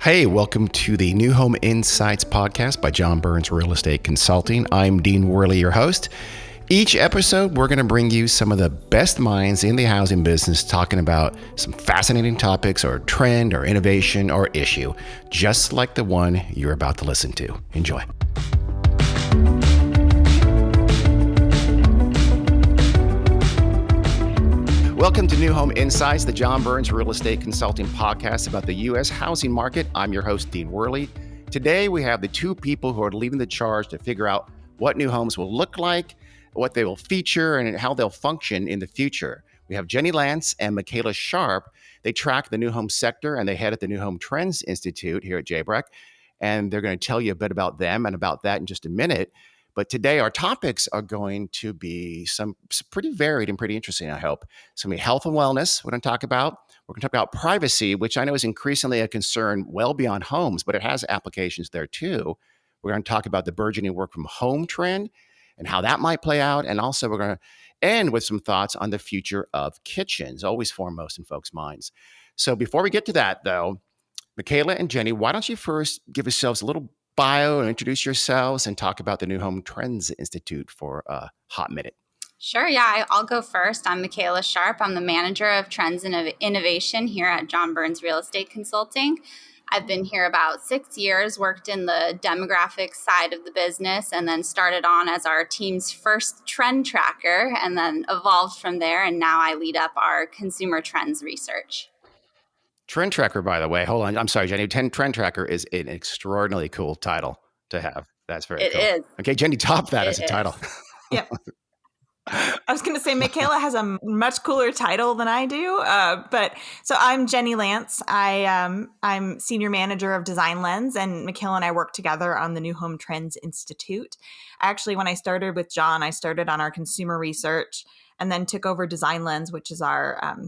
Hey, welcome to the New Home Insights podcast by John Burns Real Estate Consulting. I'm Dean Wehrli, your host. Each episode, we're going to bring you some of the best minds in the housing business talking about some fascinating topics or trend or innovation or issue, just like the one you're about to listen to. Enjoy. Welcome to New Home Insights, the John Burns Real Estate Consulting podcast about the U.S. housing market. I'm your host, Dean Wehrli. Today, we have the two people who are leading the charge to figure out what new homes will look like, what they will feature, and how they'll function in the future. We have Jenni Lantz and Mikaela Sharp. They track the new home sector, and they head at the New Home Trends Institute here at JBREC. And they're going to tell you a bit about them and about that in just a minute. But today, our topics are going to be some pretty varied and pretty interesting, I hope. So, health and wellness, we're going to talk about. We're going to talk about privacy, which I know is increasingly a concern well beyond homes, but it has applications there too. We're going to talk about the burgeoning work from home trend and how that might play out. And also, we're going to end with some thoughts on the future of kitchens, always foremost in folks' minds. So, before we get to that, though, Mikaela and Jenni, why don't you first give yourselves a little bio and introduce yourselves and talk about the New Home Trends Institute for a hot minute. Sure. Yeah, I'll go first. I'm Mikaela Sharp. I'm the manager of Trends and Innovation here at John Burns Real Estate Consulting. I've been here about 6 years, worked in the demographics side of the business, and then started on as our team's first trend tracker, and then evolved from there. And now I lead up our consumer trends research. Trend Tracker, by the way, hold on. I'm sorry, Jenni. Trend Tracker is an extraordinarily cool title to have. That's very cool. It is. Okay, Jenni, top that as a title. Yep. I was going to say Mikaela has a much cooler title than I do. So I'm Jenni Lantz. I'm senior manager of Design Lens, and Mikaela and I work together on the New Home Trends Institute. Actually, when I started with John, I started on our consumer research and then took over Design Lens, which is our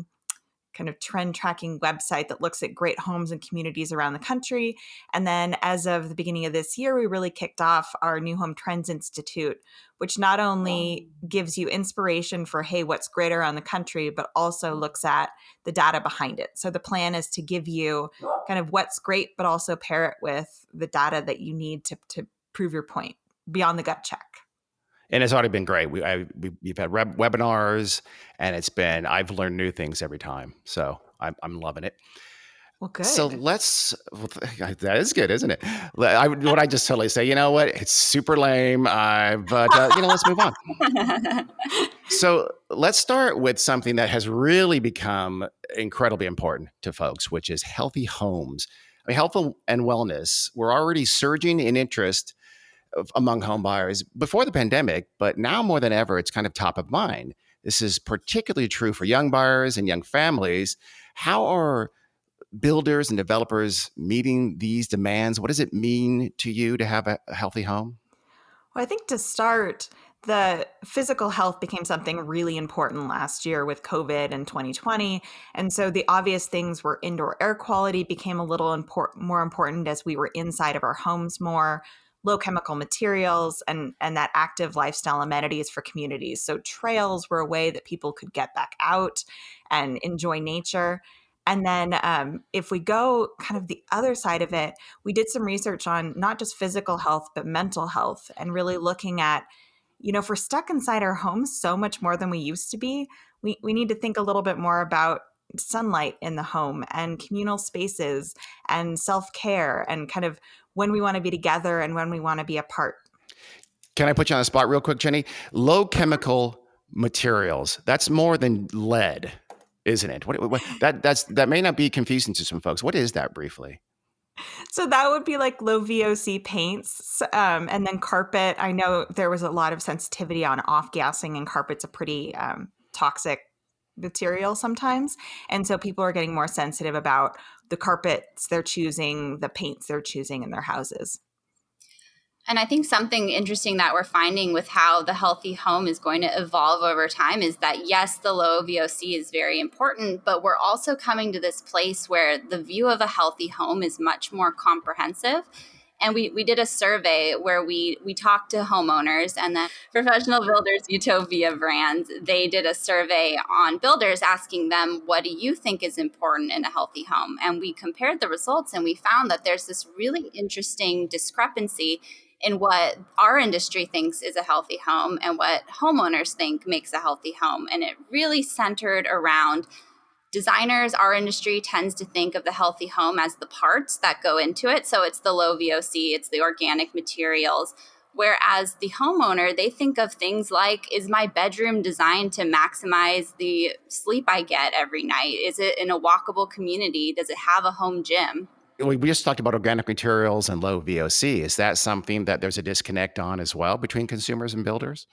kind of trend tracking website that looks at great homes and communities around the country. And then as of the beginning of this year, we really kicked off our New Home Trends Institute, which not only gives you inspiration for, hey, what's great around the country, but also looks at the data behind it. So the plan is to give you kind of what's great, but also pair it with the data that you need to prove your point beyond the gut check. And it's already been great. We've had webinars, and I've learned new things every time. So I'm loving it. Well, good. So that is good, isn't it? What I just totally say, you know what? It's super lame, but let's move on. So let's start with something that has really become incredibly important to folks, which is healthy homes. I mean, health and wellness were already surging in interest among home buyers before the pandemic, but now more than ever, it's kind of top of mind. This is particularly true for young buyers and young families. How are builders and developers meeting these demands? What does it mean to you to have a healthy home? Well, I think to start, the physical health became something really important last year with COVID and 2020. And so the obvious things were indoor air quality became a little more important as we were inside of our homes more, low chemical materials, and that active lifestyle amenities for communities. So trails were a way that people could get back out and enjoy nature. And then if we go kind of the other side of it, we did some research on not just physical health, but mental health, and really looking at, if we're stuck inside our homes so much more than we used to be, we need to think a little bit more about sunlight in the home and communal spaces and self-care and kind of when we want to be together and when we want to be apart. Can I put you on the spot real quick, Jenni? Low chemical materials, that's more than lead, isn't it? That may not be confusing to some folks. What is that briefly? So that would be like low VOC paints and then carpet. I know there was a lot of sensitivity on off-gassing, and carpet's a pretty toxic material sometimes. And so people are getting more sensitive about the carpets they're choosing, the paints they're choosing in their houses. And I think something interesting that we're finding with how the healthy home is going to evolve over time is that, yes, the low VOC is very important, but we're also coming to this place where the view of a healthy home is much more comprehensive. And we did a survey where we talked to homeowners, and then Professional Builders Utopia brand, they did a survey on builders asking them, what do you think is important in a healthy home? And we compared the results, and we found that there's this really interesting discrepancy in what our industry thinks is a healthy home and what homeowners think makes a healthy home. And it really centered around designers. Our industry tends to think of the healthy home as the parts that go into it. So it's the low VOC, it's the organic materials. Whereas the homeowner, they think of things like, is my bedroom designed to maximize the sleep I get every night? Is it in a walkable community? Does it have a home gym? We just talked about organic materials and low VOC. Is that something that there's a disconnect on as well between consumers and builders?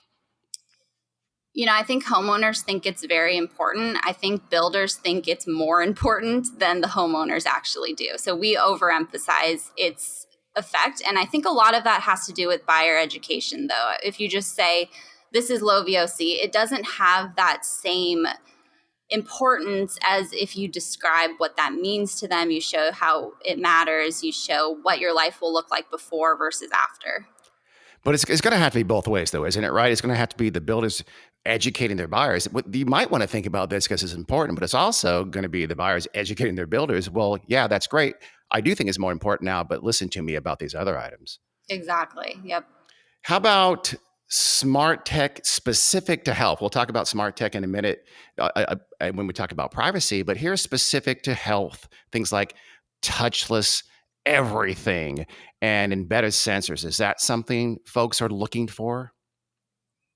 I think homeowners think it's very important. I think builders think it's more important than the homeowners actually do. So we overemphasize its effect. And I think a lot of that has to do with buyer education, though. If you just say, this is low VOC, it doesn't have that same importance as if you describe what that means to them. You show how it matters. You show what your life will look like before versus after. But it's going to have to be both ways, though, isn't it? Right? It's going to have to be the builders educating their buyers. You might want to think about this because it's important, but it's also going to be the buyers educating their builders. Well, yeah, that's great. I do think it's more important now, but listen to me about these other items. Exactly. Yep. How about smart tech specific to health? We'll talk about smart tech in a minute when we talk about privacy, but here's specific to health, things like touchless everything and embedded sensors. Is that something folks are looking for?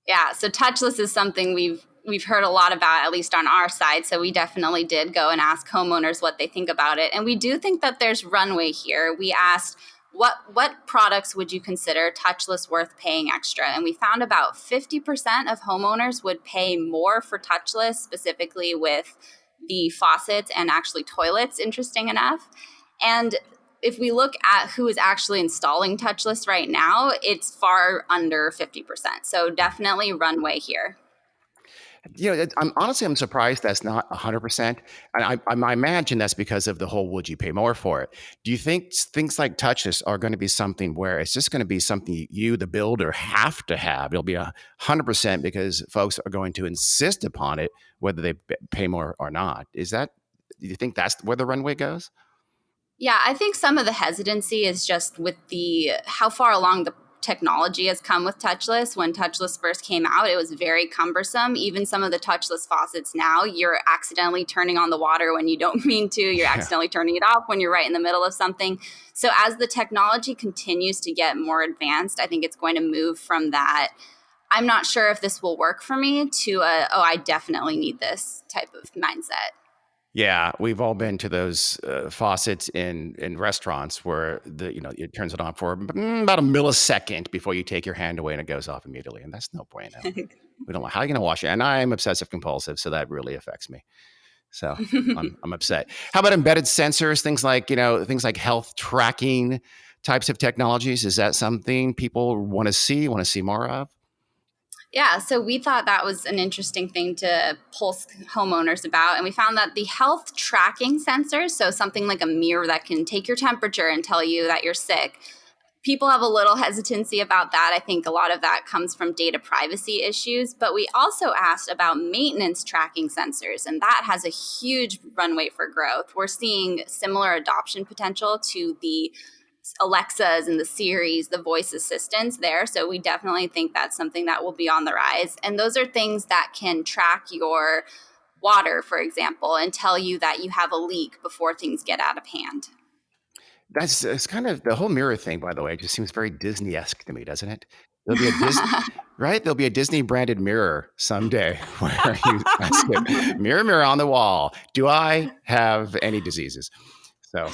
Yeah, so touchless is something we've heard a lot about, at least on our side. So we definitely did go and ask homeowners what they think about it. And we do think that there's runway here. We asked, what products would you consider touchless worth paying extra? And we found about 50% of homeowners would pay more for touchless, specifically with the faucets and actually toilets, interesting enough. And if we look at who is actually installing touchless right now, it's far under 50%. So definitely runway here. I'm surprised that's not 100%. And I imagine that's because of the whole would you pay more for it. Do you think things like touchless are going to be something where it's just going to be something you, the builder, have to have? It'll be 100% because folks are going to insist upon it, whether they pay more or not. Do you think that's where the runway goes? Yeah, I think some of the hesitancy is just with how far along the technology has come with touchless. When touchless first came out, it was very cumbersome. Even some of the touchless faucets now, you're accidentally turning on the water when you don't mean to. You're accidentally turning it off when you're right in the middle of something. So as the technology continues to get more advanced, I think it's going to move from that, I'm not sure if this will work for me, to I definitely need this type of mindset. Yeah, we've all been to those faucets in restaurants where it turns it on for about a millisecond before you take your hand away and it goes off immediately, and that's no bueno. We don't. How are you going to wash it? And I'm obsessive compulsive, so that really affects me. So I'm upset. How about embedded sensors? Things like health tracking types of technologies. Is that something people want to see more of? Yeah, so we thought that was an interesting thing to pulse homeowners about. And we found that the health tracking sensors, so something like a mirror that can take your temperature and tell you that you're sick, people have a little hesitancy about that. I think a lot of that comes from data privacy issues. But we also asked about maintenance tracking sensors, and that has a huge runway for growth. We're seeing similar adoption potential to the Alexas and the Siris, the voice assistants there. So we definitely think that's something that will be on the rise. And those are things that can track your water, for example, and tell you that you have a leak before things get out of hand. It's kind of the whole mirror thing, by the way. It just seems very Disney-esque to me, doesn't it? There'll be a Disney, right? There'll be a Disney branded mirror someday where you ask it, mirror, mirror on the wall, do I have any diseases? So.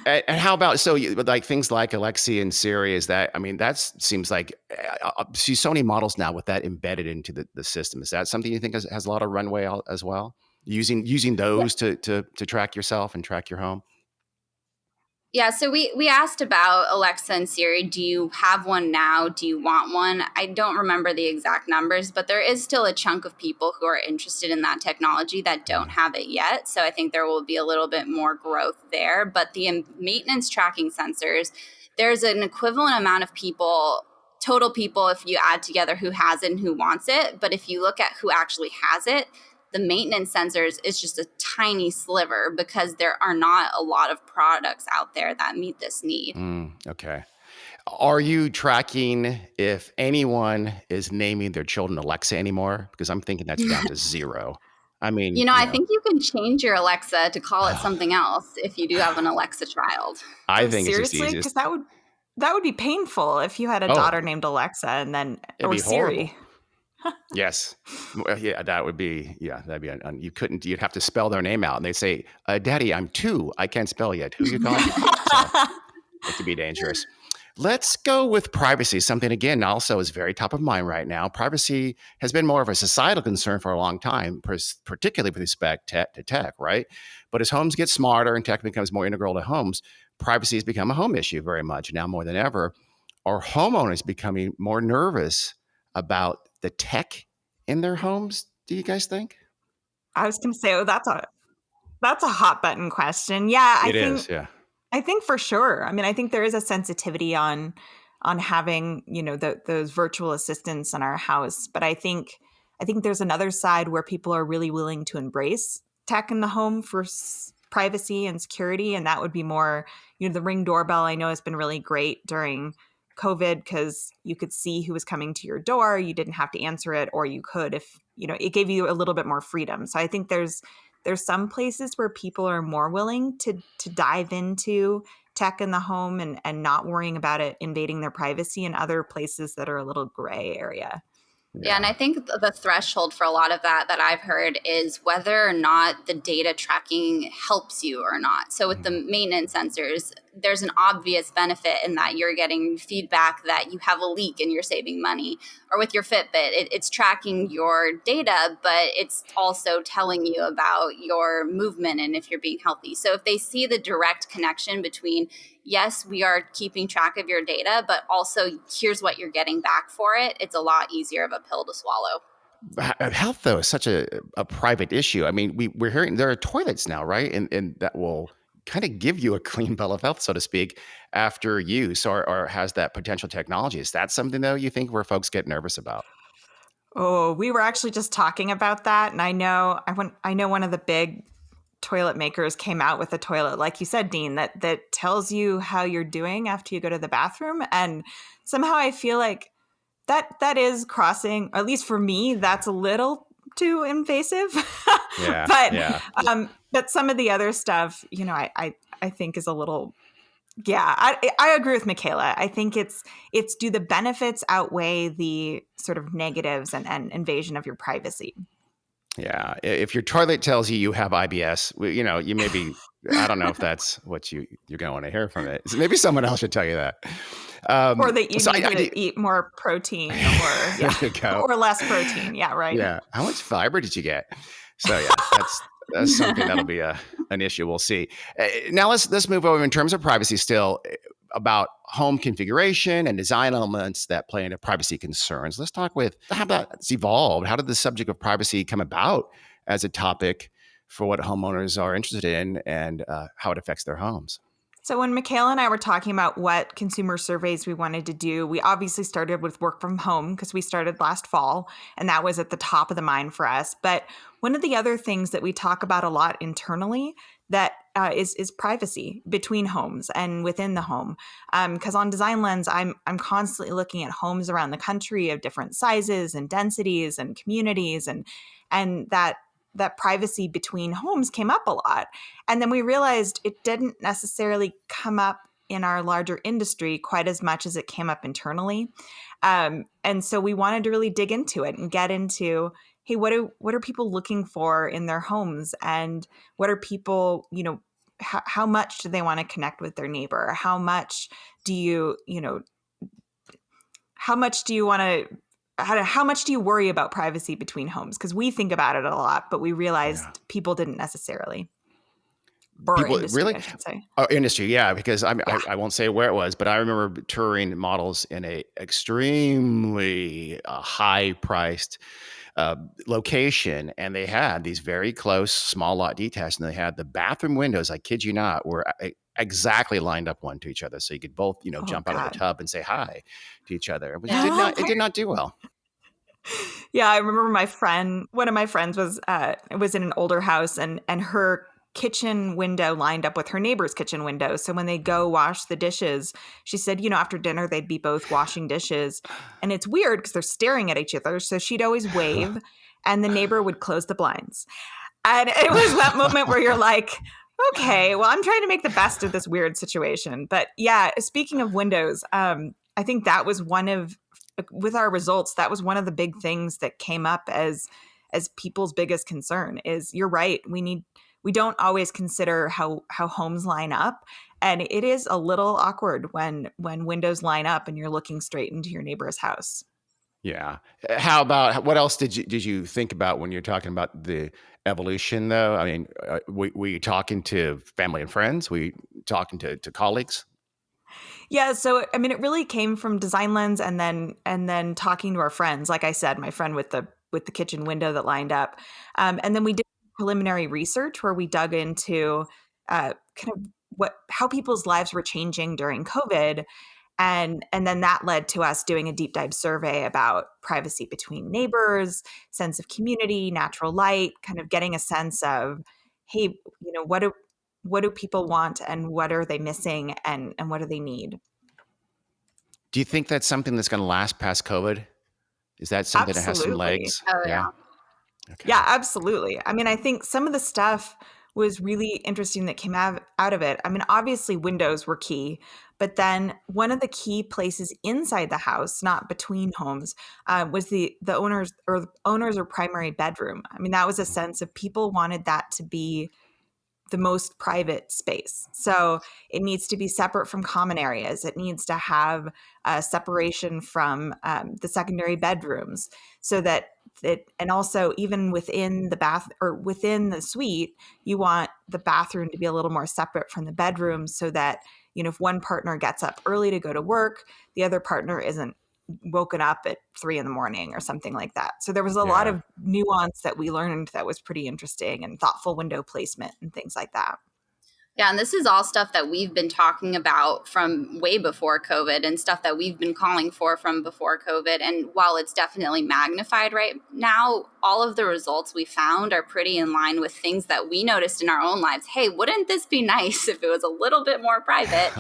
And how about, like things like Alexa and Siri, that seems like, I see so many models now with that embedded into the system. Is that something you think has a lot of runway as well? Using those to track yourself and track your home? Yeah, so we asked about Alexa and Siri. Do you have one now? Do you want one? I don't remember the exact numbers, but there is still a chunk of people who are interested in that technology that don't have it yet. So I think there will be a little bit more growth there. But the maintenance tracking sensors, there's an equivalent amount of people, total people, if you add together who has it and who wants it. But if you look at who actually has it, the maintenance sensors is just a tiny sliver because there are not a lot of products out there that meet this need. Okay. Are you tracking if anyone is naming their children Alexa anymore? Because I'm thinking that's down to zero. I mean, I think you can change your Alexa to call it something else if you do have an Alexa child. I Oh, think it's just the seriously? easiest. Because that would be painful if you had a Oh, daughter named Alexa and then it'd or be horrible. Siri. Yes. Well, yeah, that'd be you couldn't, you'd have to spell their name out and they'd say, Daddy, I'm 2. I can't spell yet. Who are you calling? So it could be dangerous. Let's go with privacy, something again also is very top of mind right now. Privacy has been more of a societal concern for a long time, particularly with respect to tech, right? But as homes get smarter and tech becomes more integral to homes, privacy has become a home issue very much now more than ever. Are homeowners becoming more nervous about the tech in their homes, do you guys think? I was going to say, that's a hot button question. Yeah, It is, yeah. I think for sure. I mean, I think there is a sensitivity on having, those virtual assistants in our house, but I think there's another side where people are really willing to embrace tech in the home for privacy and security, and that would be more, the Ring doorbell I know has been really great during COVID because you could see who was coming to your door. You didn't have to answer it, or you could if, it gave you a little bit more freedom. So I think there's some places where people are more willing to dive into tech in the home and not worrying about it invading their privacy, and other places that are a little gray area. Yeah, and I think the threshold for a lot of that I've heard is whether or not the data tracking helps you or not. So with the maintenance sensors, there's an obvious benefit in that you're getting feedback that you have a leak and you're saving money. Or with your Fitbit, it's tracking your data, but it's also telling you about your movement and if you're being healthy. So if they see the direct connection between, yes, we are keeping track of your data, but also here's what you're getting back for it, it's a lot easier of a pill to swallow. Health, though, is such a private issue. I mean, we're hearing there are toilets now, right? And that will kind of give you a clean bill of health, so to speak, after use or has that potential technology. Is that something, though, you think where folks get nervous about? Oh, we were actually just talking about that, and I know one of the big toilet makers came out with a toilet, like you said, Dean, that tells you how you're doing after you go to the bathroom, and somehow I feel like that is crossing, at least for me, that's a little too invasive. Yeah, but yeah. But some of the other stuff, I think is a little. Yeah, I agree with Mikaela. I think it's do the benefits outweigh the sort of negatives and invasion of your privacy? Yeah. If your toilet tells you have IBS, you may be, I don't know if that's what you're going to want to hear from it. So maybe someone else should tell you that. Or that you so need to eat more protein there you go. or less protein. Yeah, right. Yeah. How much fiber did you get? So yeah, that's something that'll be an issue. We'll see. Now let's move over in terms of privacy still about home configuration and design elements that play into privacy concerns. Let's talk with how that's evolved. How did the subject of privacy come about as a topic for what homeowners are interested in and how it affects their homes? So when Mikaela and I were talking about what consumer surveys we wanted to do, we obviously started with work from home because we started last fall, and that was at the top of the mind for us. But one of the other things that we talk about a lot internally that is privacy between homes and within the home. Because on Design Lens, I'm constantly looking at homes around the country of different sizes and densities and communities, and that privacy between homes came up a lot. And then we realized it didn't necessarily come up in our larger industry quite as much as it came up internally. And so we wanted to really dig into it and get into, hey, what are people looking for in their homes? And what are people, how much do they want to connect with their neighbor? How much do you want to how much do you worry about privacy between homes? Because we think about it a lot, but we realized people didn't necessarily. or People industry, really? I should say. Oh, industry, yeah, because Yeah. I won't say where it was, but I remember touring models in a extremely high priced uh, location, and they had these very close small lot details, and they had the bathroom windows. I kid you not, were exactly lined up one to each other, so you could both, Oh jump out of the God. tub and say hi to each other. Yeah. It did not do well. Yeah, I remember one of my friends was in an older house, and her kitchen window lined up with her neighbor's kitchen window. So when they go wash the dishes, she said, after dinner they'd be both washing dishes. And it's weird because they're staring at each other. So she'd always wave and the neighbor would close the blinds. And it was that moment where you're like, okay, well, I'm trying to make the best of this weird situation. But yeah, speaking of windows, I think that was with our results, that was one of the big things that came up as people's biggest concern is, you're right, we don't always consider how homes line up, and it is a little awkward when windows line up and you're looking straight into your neighbor's house. Yeah. How about what else did you think about when you're talking about the evolution, though? I mean, were you talking to family and friends? Were you talking to colleagues? Yeah, so I mean, it really came from Design Lens, and then talking to our friends. Like I said, my friend with the kitchen window that lined up, and then we did preliminary research where we dug into kind of how people's lives were changing during COVID, and then that led to us doing a deep dive survey about privacy between neighbors, sense of community, natural light, kind of getting a sense of, hey, what do people want, and what are they missing, and what do they need? Do you think that's something that's going to last past COVID? Is that something that has some Absolutely. legs? Oh, Yeah. yeah. Okay. Yeah, absolutely. I mean, I think some of the stuff was really interesting that came out of it. I mean, obviously windows were key, but then one of the key places inside the house, not between homes, was the owners or primary bedroom. I mean, that was a sense of people wanted that to be the most private space. So it needs to be separate from common areas. It needs to have a separation from the secondary bedrooms, so that and also even within the bath or within the suite, you want the bathroom to be a little more separate from the bedroom, so that, if one partner gets up early to go to work, the other partner isn't woken up at 3 a.m. or something like that. So there was a lot Yeah. of nuance that we learned that was pretty interesting, and thoughtful window placement and things like that. Yeah, and this is all stuff that we've been talking about from way before COVID, and stuff that we've been calling for from before COVID. And while it's definitely magnified right now, all of the results we found are pretty in line with things that we noticed in our own lives. Hey, wouldn't this be nice if it was a little bit more private?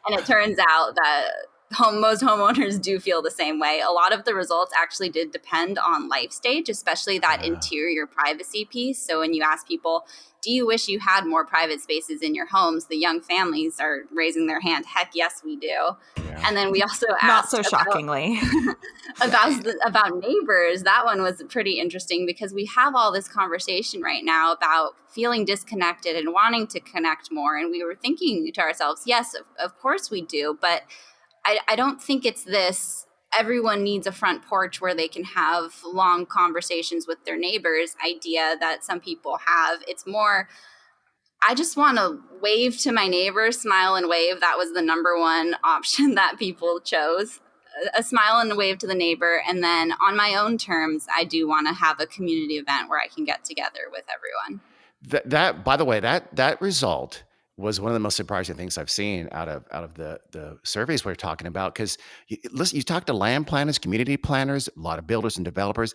And it turns out that most homeowners do feel the same way. A lot of the results actually did depend on life stage, especially that Yeah. interior privacy piece. So when you ask people, do you wish you had more private spaces in your homes? The young families are raising their hand. Heck yes, we do. Yeah. And then we also Not asked so shockingly. about neighbors. That one was pretty interesting because we have all this conversation right now about feeling disconnected and wanting to connect more. And we were thinking to ourselves, yes, of course we do. But I don't think it's this everyone needs a front porch where they can have long conversations with their neighbors idea that some people have. It's more, I just want to wave to my neighbor, smile and wave. That was the number one option that people chose. A smile and a wave to the neighbor. And then on my own terms, I do want to have a community event where I can get together with everyone. That by the way, that result was one of the most surprising things I've seen out of the surveys we're talking about. Because listen, you talk to land planners, community planners, a lot of builders and developers.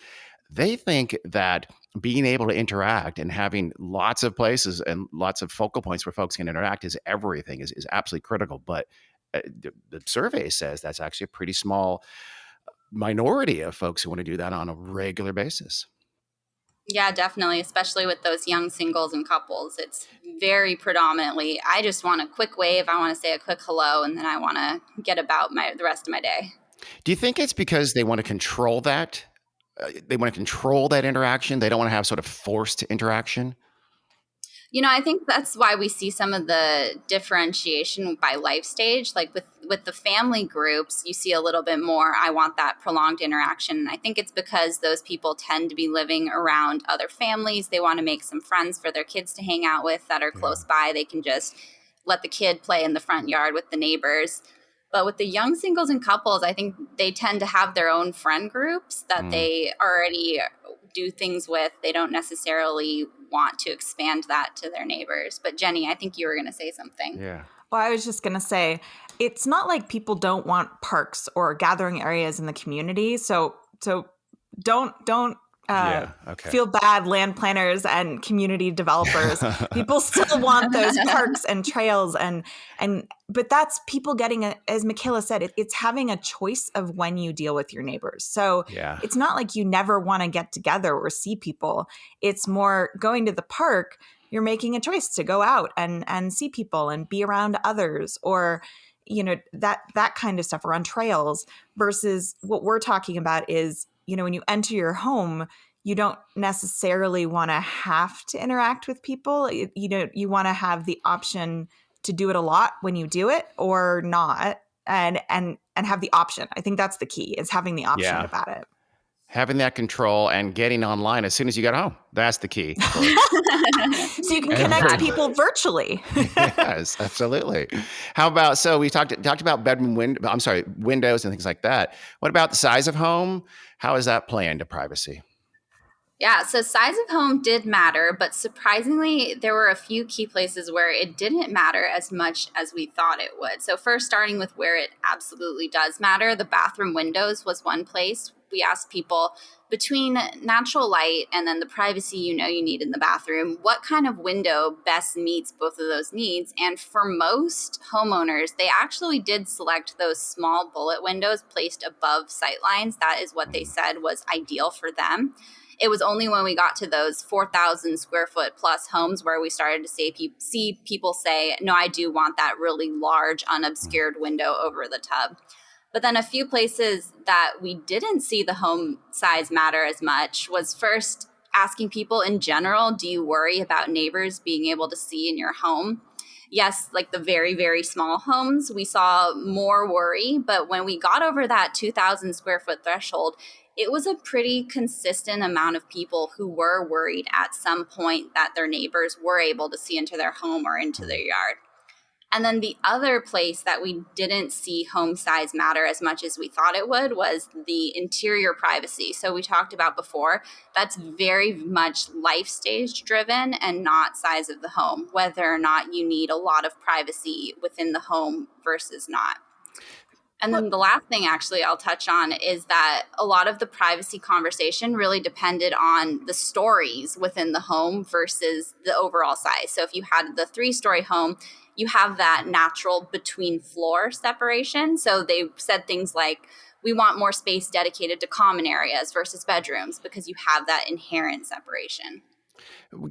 They think that being able to interact and having lots of places and lots of focal points where folks can interact is everything, is absolutely critical. But the survey says that's actually a pretty small minority of folks who want to do that on a regular basis. Yeah, definitely, especially with those young singles and couples. It's very predominantly, I just want a quick wave, I want to say a quick hello, and then I want to get about the rest of my day. Do you think it's because they want to control that? They want to control that interaction. They don't want to have sort of forced interaction. I think that's why we see some of the differentiation by life stage. Like with the family groups, you see a little bit more, I want that prolonged interaction. And I think it's because those people tend to be living around other families. They want to make some friends for their kids to hang out with that are close by. They can just let the kid play in the front yard with the neighbors. But with the young singles and couples, I think they tend to have their own friend groups that they already do things with. They don't necessarily want to expand that to their neighbors. But Jenni, I think you were going to say something. Yeah. Well, I was just going to say, it's not like people don't want parks or gathering areas in the community. So don't feel bad, land planners and community developers. People still want those parks and trails, but that's people getting as Mikaela said, it's having a choice of when you deal with your neighbors. So it's not like you never want to get together or see people. It's more going to the park. You're making a choice to go out and see people and be around others, or that kind of stuff, or on trails, versus what we're talking about is, when you enter your home, you don't necessarily want to have to interact with people. You want to have the option to do it a lot when you do it or not, and have the option. I think that's the key, is having the option about it. Having that control and getting online as soon as you get home. That's the key. So you can connect people virtually. Yes, absolutely. How about, so we talked about windows and things like that. What about the size of home? How does that play into privacy? Yeah, so size of home did matter, but surprisingly, there were a few key places where it didn't matter as much as we thought it would. So first, starting with where it absolutely does matter, the bathroom windows was one place. We asked people, between natural light and then the privacy you need in the bathroom, what kind of window best meets both of those needs? And for most homeowners, they actually did select those small bullet windows placed above sightlines. That is what they said was ideal for them. It was only when we got to those 4,000 square foot plus homes where we started to see people say, no, I do want that really large, unobscured window over the tub. But then a few places that we didn't see the home size matter as much was first asking people in general, do you worry about neighbors being able to see in your home? Yes, like the very, very small homes, we saw more worry. But when we got over that 2,000 square foot threshold, it was a pretty consistent amount of people who were worried at some point that their neighbors were able to see into their home or into their yard. And then the other place that we didn't see home size matter as much as we thought it would was the interior privacy. So we talked about before, that's very much life stage driven and not size of the home, whether or not you need a lot of privacy within the home versus not. And then the last thing actually I'll touch on is that a lot of the privacy conversation really depended on the stories within the home versus the overall size. So if you had the 3-story home, you have that natural between floor separation. So they said things like, we want more space dedicated to common areas versus bedrooms because you have that inherent separation.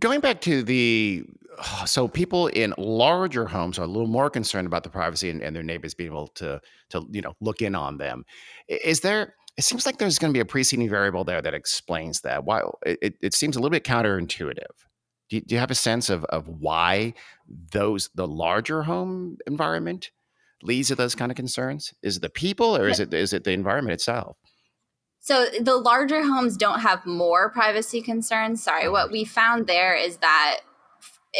Going back to so people in larger homes are a little more concerned about the privacy and their neighbors being able to look in on them. It seems like there's going to be a preceding variable there that explains that. Why it seems a little bit counterintuitive. Do you have a sense of why the larger home environment leads to those kind of concerns? Is it the people, or is it the environment itself? So the larger homes don't have more privacy concerns. What we found there is that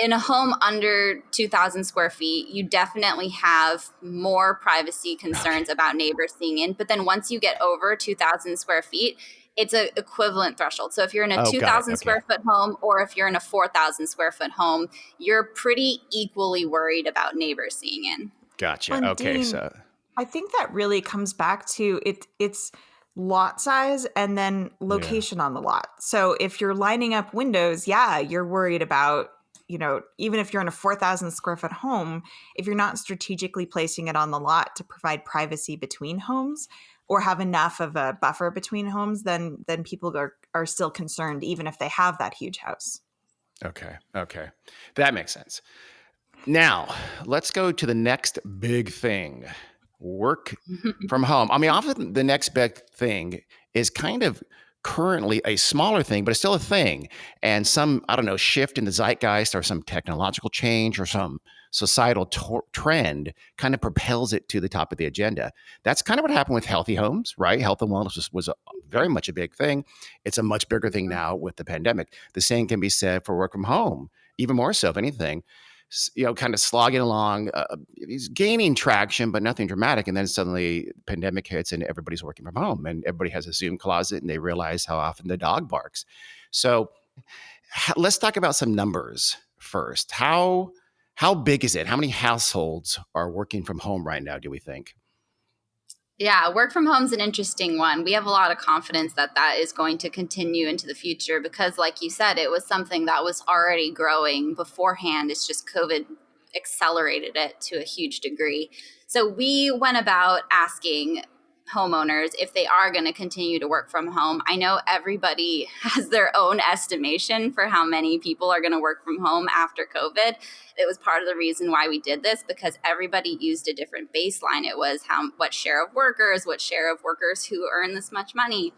in a home under 2,000 square feet, you definitely have more privacy concerns about neighbors seeing in. But then once you get over 2,000 square feet, it's an equivalent threshold. So if you're in a 2,000 square foot home or if you're in a 4,000 square foot home, you're pretty equally worried about neighbors seeing in. Gotcha. And Okay. Dean, So I think that really comes back to it's lot size and then location on the lot. So if you're lining up windows, you're worried about, even if you're in a 4,000 square foot home, if you're not strategically placing it on the lot to provide privacy between homes or have enough of a buffer between homes, then people are still concerned, even if they have that huge house. Okay. That makes sense. Now, let's go to the next big thing. Work from home. I mean, often the next big thing is kind of currently a smaller thing, but it's still a thing. And some, shift in the zeitgeist or some technological change or some societal trend kind of propels it to the top of the agenda. That's kind of what happened with healthy homes, right? Health and wellness was very much a big thing. It's a much bigger thing now with the pandemic. The same can be said for work from home, even more so, if anything. Kind of slogging along, he's gaining traction, but nothing dramatic. And then suddenly pandemic hits and everybody's working from home and everybody has a Zoom closet and they realize how often the dog barks. So let's talk about some numbers first. How big is it? How many households are working from home right now, do we think? Yeah, work from home is an interesting one. We have a lot of confidence that that is going to continue into the future because, like you said, it was something that was already growing beforehand. It's just COVID accelerated it to a huge degree. So we went about asking homeowners if they are going to continue to work from home. I know everybody has their own estimation for how many people are going to work from home after COVID. It was part of the reason why we did this because everybody used a different baseline. It was what share of workers who earn this much money.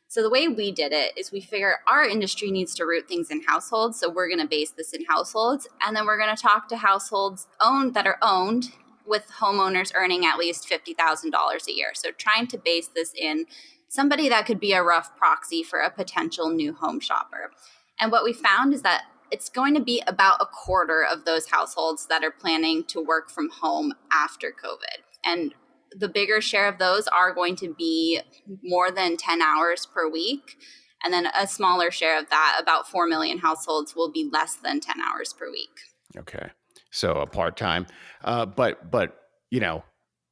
So the way we did it is we figure our industry needs to root things in households. So we're going to base this in households. And then we're going to talk to households that are owned with homeowners earning at least $50,000 a year. So trying to base this in somebody that could be a rough proxy for a potential new home shopper. And what we found is that it's going to be about a quarter of those households that are planning to work from home after COVID. And the bigger share of those are going to be more than 10 hours per week. And then a smaller share of that, about 4 million households, will be less than 10 hours per week. Okay. So a part-time, but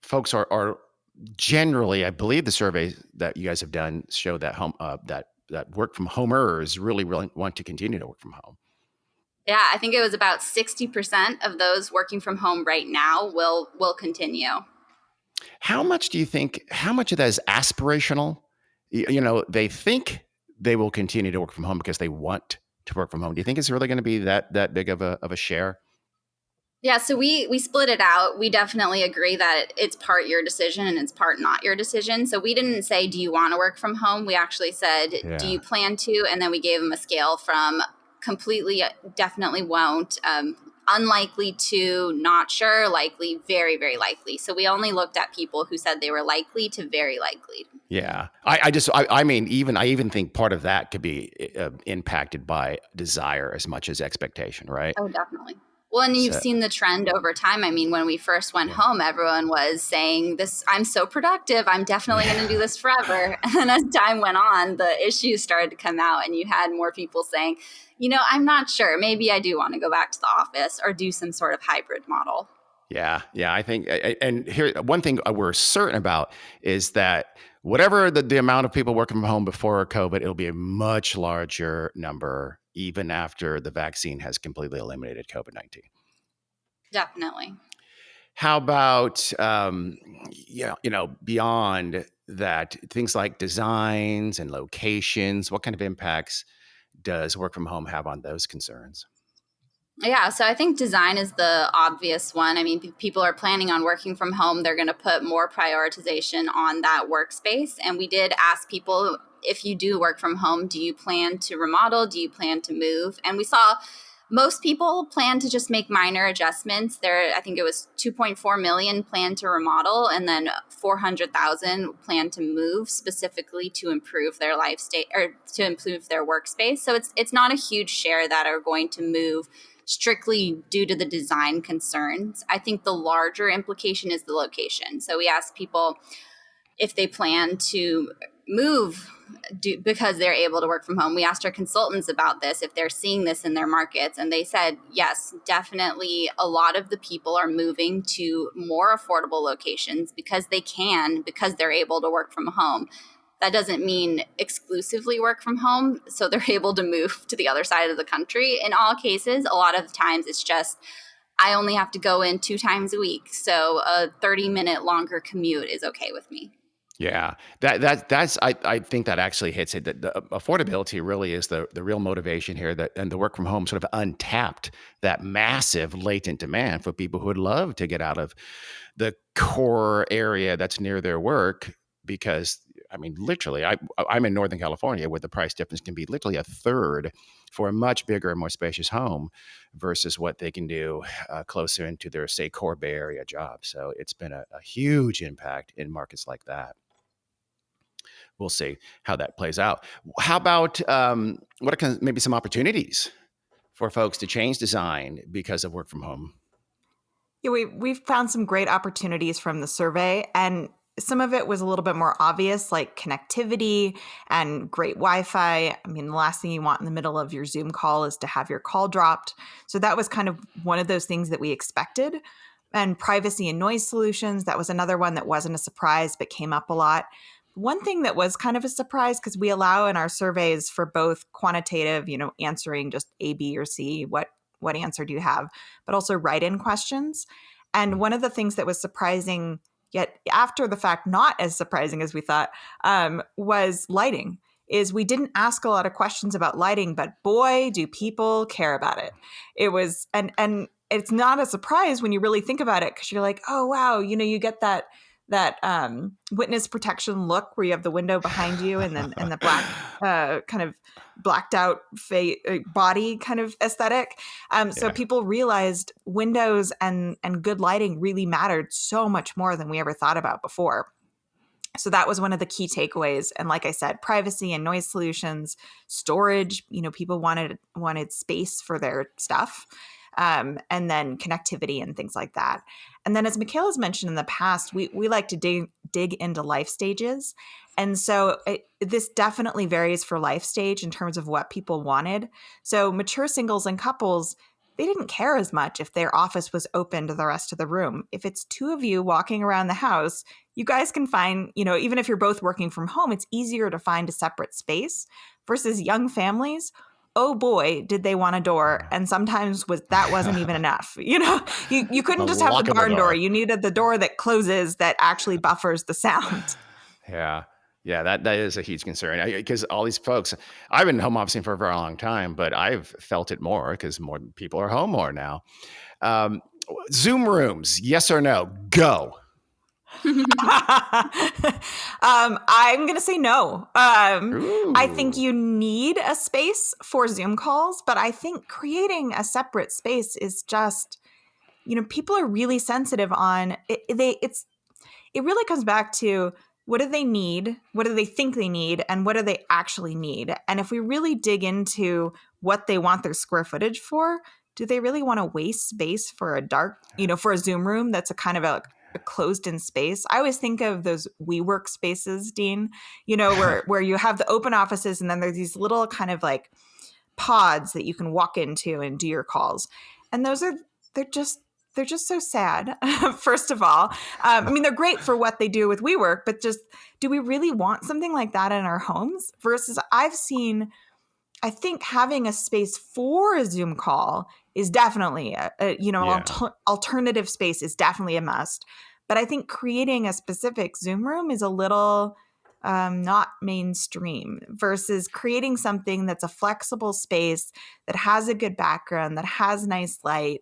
folks are generally, I believe the surveys that you guys have done show that that work from homers really want to continue to work from home. Yeah, I think it was about 60% of those working from home right now will continue. How much do you think? How much of that is aspirational? They think they will continue to work from home because they want to work from home. Do you think it's really going to be that big of a share? Yeah, so we split it out. We definitely agree that it's part your decision and it's part not your decision. So we didn't say, do you want to work from home? We actually said, do you plan to? And then we gave them a scale from completely, definitely won't, unlikely to not sure, likely, very, very likely. So we only looked at people who said they were likely to very likely. Yeah. I mean, I even think part of that could be impacted by desire as much as expectation, right? Oh, definitely. Well, and you've seen the trend over time. I mean, when we first went home, everyone was saying this, I'm so productive. I'm definitely going to do this forever. And then as time went on, the issues started to come out and you had more people saying, I'm not sure. Maybe I do want to go back to the office or do some sort of hybrid model. Yeah. I think, and here, one thing we're certain about is that whatever the amount of people working from home before COVID, it'll be a much larger number even after the vaccine has completely eliminated COVID-19. Definitely. How about, beyond that, things like designs and locations? What kind of impacts does work from home have on those concerns? Yeah, so I think design is the obvious one. I mean, people are planning on working from home. They're going to put more prioritization on that workspace. And we did ask people, if you do work from home, do you plan to remodel? Do you plan to move? And we saw most people plan to just make minor adjustments. I think it was 2.4 million plan to remodel, and then 400,000 plan to move specifically to improve their life state or to improve their workspace. So it's not a huge share that are going to move strictly due to the design concerns. I think the larger implication is the location. So we asked people if they plan to move because they're able to work from home. We asked our consultants about this, if they're seeing this in their markets, and they said, yes, definitely a lot of the people are moving to more affordable locations because they're able to work from home. That doesn't mean exclusively work from home, so they're able to move to the other side of the country. In all cases, a lot of the times it's just, I only have to go in 2 times a week, so a 30-minute longer commute is okay with me. Yeah, that's I think that actually hits it. That the affordability really is the real motivation here. And the work from home sort of untapped that massive latent demand for people who would love to get out of the core area that's near their work, because I mean, literally, I'm in Northern California where the price difference can be literally a third for a much bigger and more spacious home versus what they can do closer into their, say, core Bay Area job. So it's been a huge impact in markets like that. We'll see how that plays out. How about what are maybe some opportunities for folks to change design because of work from home? Yeah, we've found some great opportunities from the survey, and some of it was a little bit more obvious, like connectivity and great Wi-Fi. I mean, the last thing you want in the middle of your Zoom call is to have your call dropped. So that was kind of one of those things that we expected. And privacy and noise solutions, that was another one that wasn't a surprise, but came up a lot. One thing that was kind of a surprise, because we allow in our surveys for both quantitative, answering just A, B, or C, what answer do you have, but also write-in questions. And one of the things that was surprising, yet after the fact not as surprising as we thought, was lighting. Is we didn't ask a lot of questions about lighting, but boy, do people care about it. It was, and it's not a surprise when you really think about it, because you're like, oh wow, you get that witness protection look where you have the window behind you and the black kind of blacked out body kind of aesthetic. So people realized windows and good lighting really mattered so much more than we ever thought about before. So that was one of the key takeaways. And like I said, privacy and noise solutions, storage, people wanted space for their stuff. And then connectivity and things like that. And then, as Mikaela's mentioned in the past, we like to dig into life stages. And so this definitely varies for life stage in terms of what people wanted. So mature singles and couples, they didn't care as much if their office was open to the rest of the room. If it's two of you walking around the house, you guys can find, even if you're both working from home, it's easier to find a separate space versus young families. Oh boy, did they want a door. And sometimes wasn't even enough. You couldn't just have the barn door. You needed the door that closes, that actually buffers the sound. Yeah. Yeah, that is a huge concern, because all these folks, I've been home officing for a very long time, but I've felt it more because more people are home more now. Zoom rooms, yes or no? Go. I'm going to say no. I think you need a space for Zoom calls, but I think creating a separate space is just, people are really sensitive on it. It really comes back to, what do they need? What do they think they need? And what do they actually need? And if we really dig into what they want their square footage for, do they really want to waste space for a dark, for a Zoom room that's a kind of a closed-in space? I always think of those WeWork spaces, Dean, where you have the open offices and then there's these little kind of like pods that you can walk into and do your calls. And they're just so sad, first of all. They're great for what they do with WeWork, but just, do we really want something like that in our homes? Versus I think having a space for a Zoom call is definitely alternative space is definitely a must. But I think creating a specific Zoom room is a little not mainstream, versus creating something that's a flexible space that has a good background, that has nice light.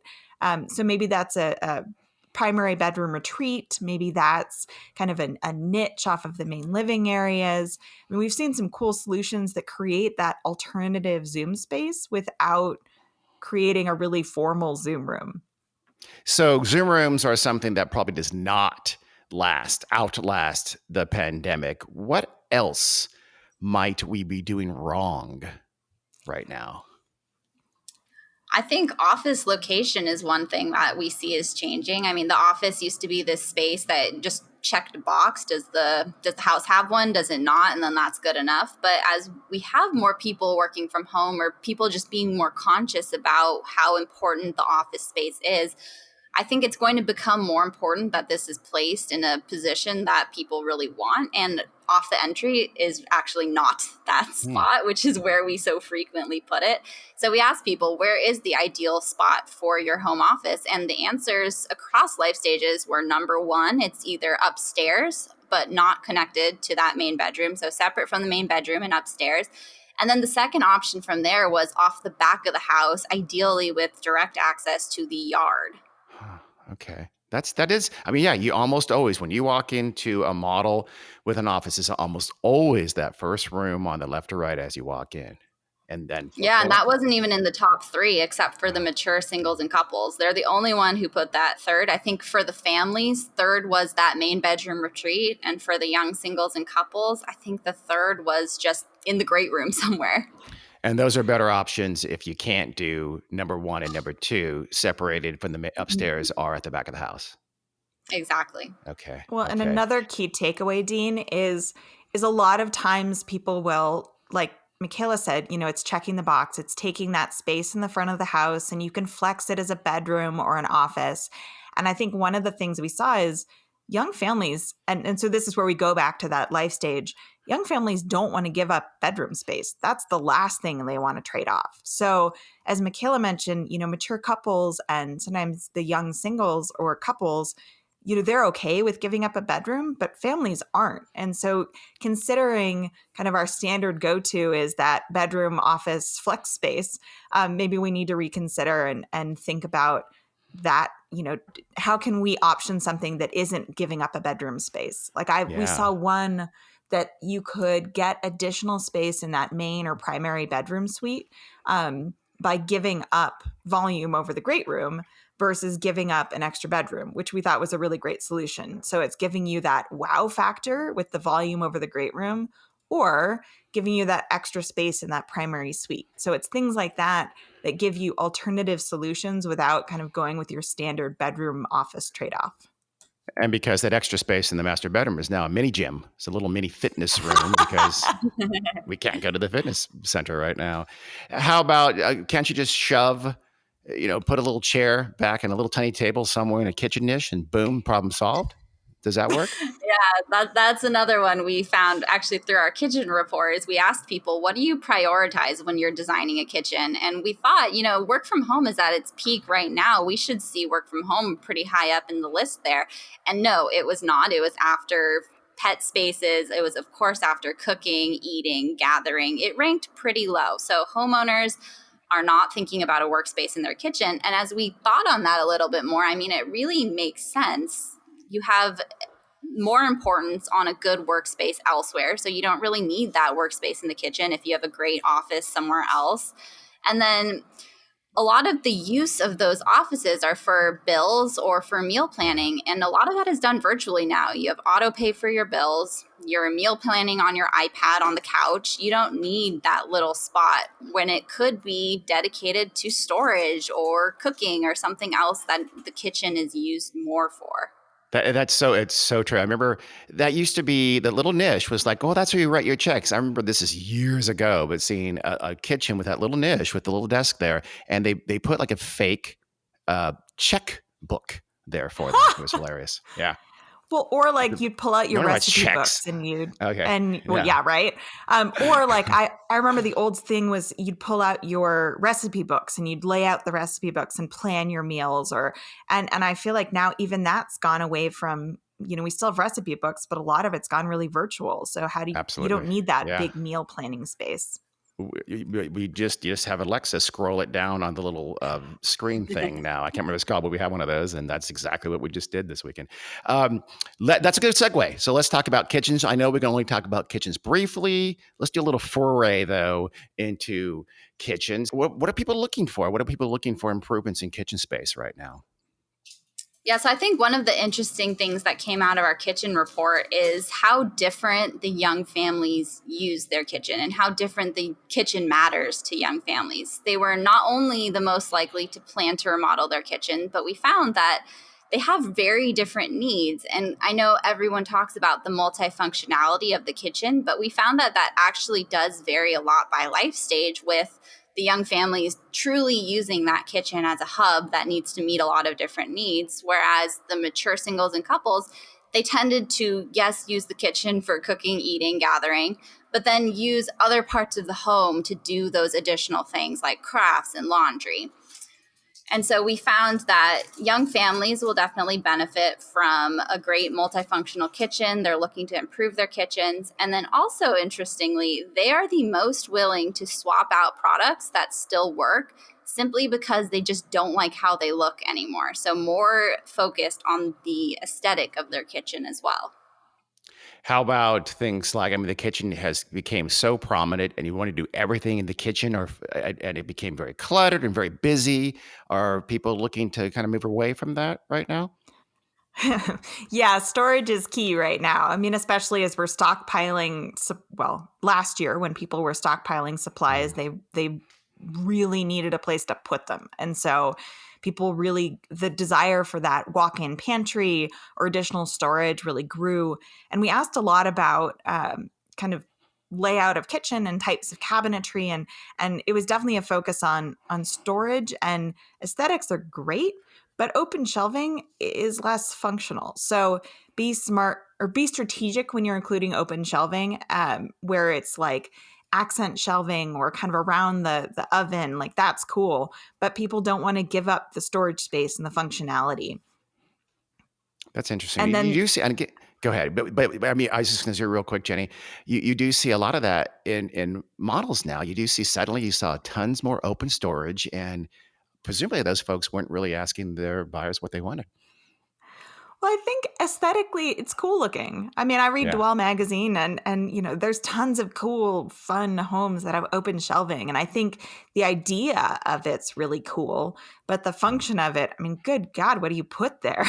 So maybe that's a primary bedroom retreat. Maybe that's kind of a niche off of the main living areas. We've seen some cool solutions that create that alternative Zoom space without creating a really formal Zoom room. So Zoom rooms are something that probably does not outlast the pandemic. What else might we be doing wrong right now? I think office location is one thing that we see is changing. The office used to be this space that just checked a box. Does the house have one? Does it not? And then that's good enough. But as we have more people working from home, or people just being more conscious about how important the office space is, I think it's going to become more important that this is placed in a position that people really want. And off the entry is actually not that spot, which is where we so frequently put it. So we asked people, where is the ideal spot for your home office? And the answers across life stages were, number one, it's either upstairs, but not connected to that main bedroom. So separate from the main bedroom and upstairs. And then the second option from there was off the back of the house, ideally with direct access to the yard. Okay. That is, I mean, yeah, you almost always, when you walk into a model with an office, it's almost always that first room on the left or right as you walk in. And then Yeah, and go up. that wasn't even in the top three, except for the mature singles and couples. They're the only one who put that third. I think for the families, third was that main bedroom retreat. And for the young singles and couples, I think the third was just in the great room somewhere. And those are better options if you can't do number one and number two separated from the upstairs or at the back of the house. Exactly. Okay. Well, okay. and another key takeaway, Dean, is a lot of times people will, like Mikaela said, it's checking the box. It's taking that space in the front of the house, and you can flex it as a bedroom or an office. And I think one of the things we saw is young families, and so this is where we go back to that life stage. Young families don't want to give up bedroom space. That's the last thing they want to trade off. So as Mikaela mentioned, mature couples and sometimes the young singles or couples, they're okay with giving up a bedroom, but families aren't. And so considering kind of our standard go-to is that bedroom office flex space, maybe we need to reconsider and think about that, how can we option something that isn't giving up a bedroom space? Like we saw one that you could get additional space in that main or primary bedroom suite by giving up volume over the great room versus giving up an extra bedroom, which we thought was a really great solution. So it's giving you that wow factor with the volume over the great room, or giving you that extra space in that primary suite. So it's things like that that give you alternative solutions without kind of going with your standard bedroom office trade-off. And because that extra space in the master bedroom is now a mini gym. It's a little mini fitness room because we can't go to the fitness center right now. How about, can't you just shove, put a little chair back and a little tiny table somewhere in a kitchen niche and boom, problem solved? Does that work? Yeah, that's another one we found actually through our kitchen report. Is we asked people, what do you prioritize when you're designing a kitchen? And we thought, work from home is at its peak right now. We should see work from home pretty high up in the list there. And no, it was not. It was after pet spaces. It was, of course, after cooking, eating, gathering. It ranked pretty low. So homeowners are not thinking about a workspace in their kitchen. And as we thought on that a little bit more, it really makes sense. You have more importance on a good workspace elsewhere. So you don't really need that workspace in the kitchen if you have a great office somewhere else. And then a lot of the use of those offices are for bills or for meal planning. And a lot of that is done virtually now. You have auto pay for your bills. You're meal planning on your iPad on the couch. You don't need that little spot when it could be dedicated to storage or cooking or something else that the kitchen is used more for. It's so true. I remember that used to be the little niche was like, oh, that's where you write your checks. I remember this is years ago, but seeing a kitchen with that little niche with the little desk there, and they put like a fake check book there for them. It was hilarious. Yeah. Well, or like you'd pull out your recipe books and right. Or like I remember the old thing was you'd pull out your recipe books and you'd lay out the recipe books and plan your meals and I feel like now even that's gone away from, we still have recipe books, but a lot of it's gone really virtual. So how do you, Absolutely. You don't need that big meal planning space. We just have Alexa scroll it down on the little screen thing now. I can't remember what it's called, but we have one of those, and that's exactly what we just did this weekend. That's a good segue. So let's talk about kitchens. I know we can only talk about kitchens briefly. Let's do a little foray, though, into kitchens. What are people looking for? What are people looking for improvements in kitchen space right now? Yeah, so I think one of the interesting things that came out of our kitchen report is how different the young families use their kitchen and how different the kitchen matters to young families. They were not only the most likely to plan to remodel their kitchen, but we found that they have very different needs. And I know everyone talks about the multifunctionality of the kitchen, but we found that actually does vary a lot by life stage, with the young families truly using that kitchen as a hub that needs to meet a lot of different needs. Whereas the mature singles and couples, they tended to, use the kitchen for cooking, eating, gathering, but then use other parts of the home to do those additional things like crafts and laundry. And so we found that young families will definitely benefit from a great multifunctional kitchen. They're looking to improve their kitchens. And then also, interestingly, they are the most willing to swap out products that still work simply because they just don't like how they look anymore. So more focused on the aesthetic of their kitchen as well. How about things like, I mean, the kitchen has became so prominent and you want to do everything in the kitchen, and it became very cluttered and very busy. Are people looking to kind of move away from that right now? Yeah, storage is key right now. I mean, especially as we're stockpiling, well, last year when people were stockpiling supplies, they really needed a place to put them. And so people really, the desire for that walk-in pantry or additional storage really grew. And we asked a lot about kind of layout of kitchen and types of cabinetry, and it was definitely a focus on storage, and aesthetics are great, but open shelving is less functional. So be smart or be strategic when you're including open shelving, where it's like accent shelving or kind of around the oven, like that's cool, but people don't want to give up the storage space and the functionality. That's interesting. And You then do see, and go ahead, but I mean, I was just going to say real quick, Jenny, you do see a lot of that in models now. You do see suddenly you saw tons more open storage, and presumably those folks weren't really asking their buyers what they wanted. Well, I think aesthetically it's cool looking. I mean, I read Yeah. Dwell magazine, and you know, there's tons of cool, fun homes that have open shelving, and I think the idea of it's really cool, but the function of it, I mean, good God, what do you put there?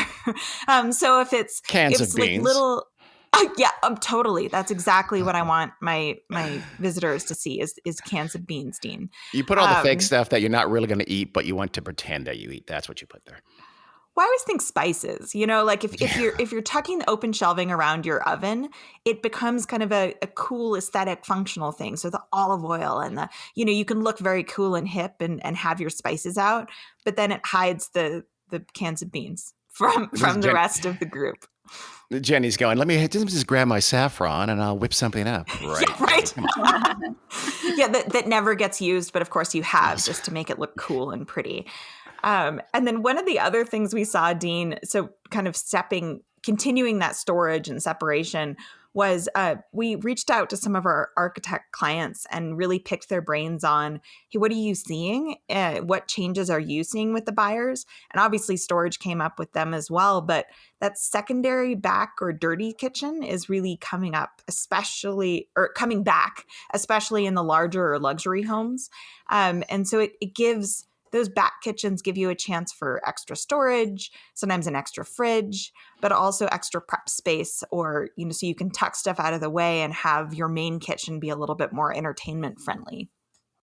So if Cans of it's like beans. little, yeah, totally. That's exactly what I want my visitors to see is cans of beans, Dean. You put all the fake stuff that you're not really going to eat, but you want to pretend that you eat. That's what you put there. Well, I always think spices, you know, like if you're tucking the open shelving around your oven, it becomes kind of a cool aesthetic functional thing. So the olive oil and the, you know, you can look very cool and hip and have your spices out, but then it hides the cans of beans from the rest of the group. Jenny's going, let me just grab my saffron and I'll whip something up. Right. Yeah, right. Yeah, that never gets used, but of course you have just to make it look cool and pretty. And then one of the other things we saw, Dean, so kind of continuing that storage and separation was we reached out to some of our architect clients and really picked their brains on, hey, what are you seeing? What changes are you seeing with the buyers? And obviously storage came up with them as well, but that secondary back or dirty kitchen is really coming back, especially in the larger or luxury homes. And so it gives those back kitchens give you a chance for extra storage, sometimes an extra fridge, but also extra prep space, or, you know, so you can tuck stuff out of the way and have your main kitchen be a little bit more entertainment friendly.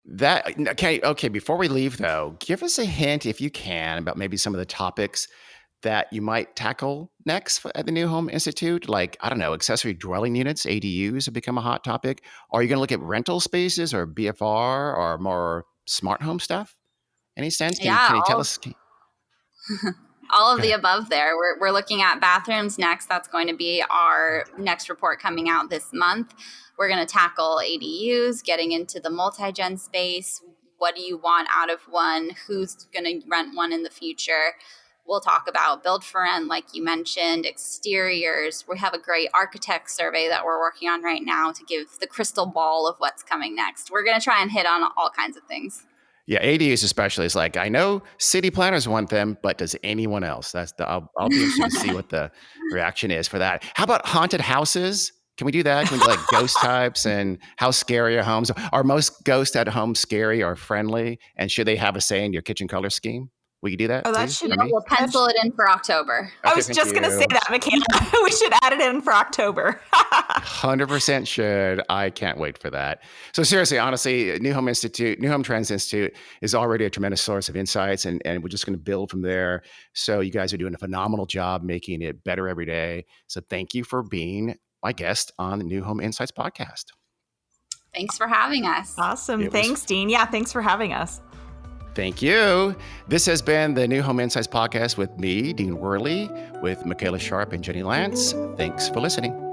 Okay. Before we leave though, give us a hint if you can about maybe some of the topics that you might tackle next at the New Home Institute. Like, I don't know, accessory dwelling units, ADUs have become a hot topic. Are you going to look at rental spaces or BFR or more smart home stuff? Any sense? Can you tell us? All of the above there. We're looking at bathrooms next. That's going to be our next report coming out this month. We're going to tackle ADUs, getting into the multi-gen space. What do you want out of one? Who's going to rent one in the future? We'll talk about build for rent, like you mentioned, exteriors. We have a great architect survey that we're working on right now to give the crystal ball of what's coming next. We're going to try and hit on all kinds of things. Yeah, ADUs especially. It's like, I know city planners want them, but does anyone else? I'll be interested to see what the reaction is for that. How about haunted houses? Can we do that? Can we do like ghost types and how scary are homes? Are most ghosts at home scary or friendly? And should they have a say in your kitchen color scheme? Will you do that? Oh, that should we'll pencil it in for October. Okay, I was just going to say that, Mikaela. We should add it in for October. 100% should. I can't wait for that. So seriously, honestly, New Home Trends Institute is already a tremendous source of insights, and we're just going to build from there. So you guys are doing a phenomenal job making it better every day. So thank you for being my guest on the New Home Insights podcast. Thanks for having us. Awesome. Thanks, Dean. Yeah, thanks for having us. Thank you. This has been the New Home Insights podcast with me, Dean Wehrli, with Mikaela Sharp and Jenni Lantz. Thanks for listening.